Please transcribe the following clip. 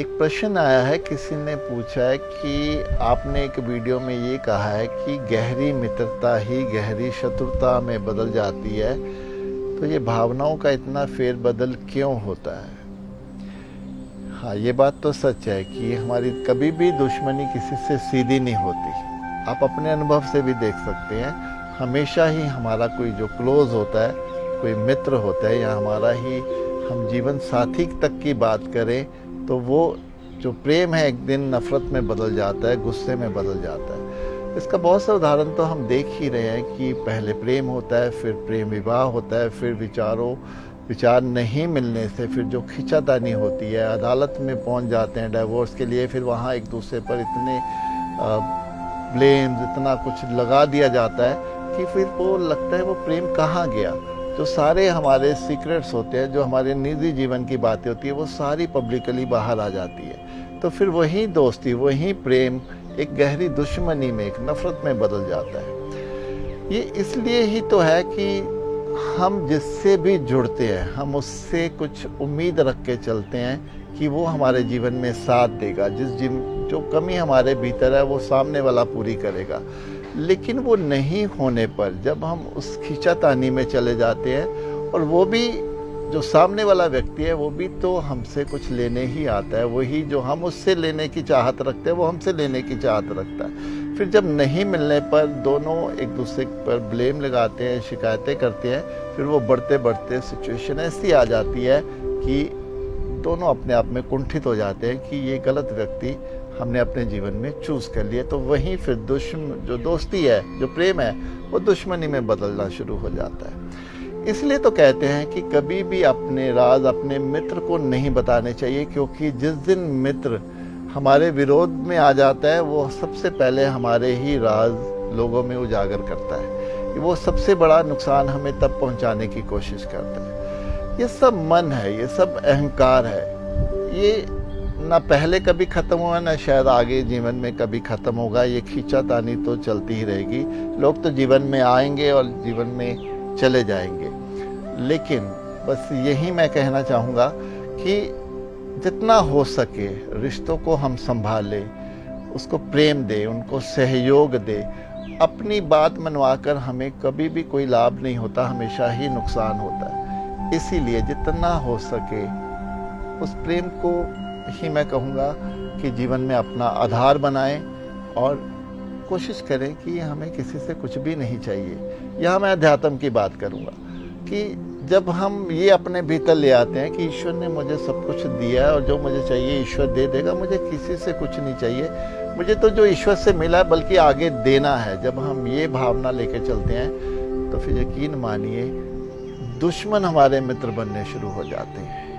एक प्रश्न आया है, किसी ने पूछा है कि आपने एक वीडियो में ये कहा है कि गहरी मित्रता ही गहरी शत्रुता में बदल जाती है, तो ये भावनाओं का इतना फेरबदल क्यों होता है। हाँ, ये बात तो सच है कि हमारी कभी भी दुश्मनी किसी से सीधी नहीं होती। आप अपने अनुभव से भी देख सकते हैं, हमेशा ही हमारा कोई जो क्लोज होता है, कोई मित्र होता है या हमारा ही हम जीवन साथी तक की बात करें तो वो जो प्रेम है एक दिन नफ़रत में बदल जाता है, गुस्से में बदल जाता है। इसका बहुत सा उदाहरण तो हम देख ही रहे हैं कि पहले प्रेम होता है, फिर प्रेम विवाह होता है, फिर विचार नहीं मिलने से फिर जो खींचातानी होती है, अदालत में पहुंच जाते हैं डाइवोर्स के लिए, फिर वहाँ एक दूसरे पर इतने ब्लेम्स, इतना कुछ लगा दिया जाता है कि फिर वो लगता है वो प्रेम कहाँ गया। जो सारे हमारे सीक्रेट्स होते हैं, जो हमारे निजी जीवन की बातें होती है, वो सारी पब्लिकली बाहर आ जाती है। तो फिर वही दोस्ती, वही प्रेम एक गहरी दुश्मनी में, एक नफ़रत में बदल जाता है। ये इसलिए ही तो है कि हम जिससे भी जुड़ते हैं, हम उससे कुछ उम्मीद रख के चलते हैं कि वो हमारे जीवन में साथ देगा, जो कमी हमारे भीतर है वो सामने वाला पूरी करेगा। लेकिन वो नहीं होने पर जब हम उस खींचातानी में चले जाते हैं, और वो भी जो सामने वाला व्यक्ति है वो भी तो हमसे कुछ लेने ही आता है, वही जो हम उससे लेने की चाहत रखते हैं वो हमसे लेने की चाहत रखता है। फिर जब नहीं मिलने पर दोनों एक दूसरे पर ब्लेम लगाते हैं, शिकायतें करते हैं, फिर वो बढ़ते बढ़ते सिचुएशन ऐसी आ जाती है कि दोनों अपने आप में कुंठित हो जाते हैं कि ये गलत व्यक्ति हमने अपने जीवन में चूज कर लिया। तो वहीं फिर जो दोस्ती है, जो प्रेम है, वो दुश्मनी में बदलना शुरू हो जाता है। इसलिए तो कहते हैं कि कभी भी अपने राज अपने मित्र को नहीं बताने चाहिए, क्योंकि जिस दिन मित्र हमारे विरोध में आ जाता है वो सबसे पहले हमारे ही राज लोगों में उजागर करता है। वो सबसे बड़ा नुकसान हमें तब पहुंचाने की कोशिश करता है। ये सब मन है, ये सब अहंकार है। ये ना पहले कभी खत्म हुआ, ना शायद आगे जीवन में कभी खत्म होगा। ये खींचातानी तो चलती ही रहेगी। लोग तो जीवन में आएंगे और जीवन में चले जाएंगे। लेकिन बस यही मैं कहना चाहूँगा कि जितना हो सके रिश्तों को हम संभालें, उसको प्रेम दें, उनको सहयोग दें। अपनी बात मनवाकर हमें कभी भी कोई लाभ नहीं होता, हमेशा ही नुकसान होता है। इसीलिए जितना हो सके उस प्रेम को ही मैं कहूँगा कि जीवन में अपना आधार बनाएं और कोशिश करें कि हमें किसी से कुछ भी नहीं चाहिए। यहाँ मैं अध्यात्म की बात करूँगा कि जब हम ये अपने भीतर ले आते हैं कि ईश्वर ने मुझे सब कुछ दिया है और जो मुझे चाहिए ईश्वर दे देगा, मुझे किसी से कुछ नहीं चाहिए, मुझे तो जो ईश्वर से मिला है बल्कि आगे देना है। जब हम ये भावना लेके चलते हैं तो फिर यकीन मानिए दुश्मन हमारे मित्र बनने शुरू हो जाते हैं।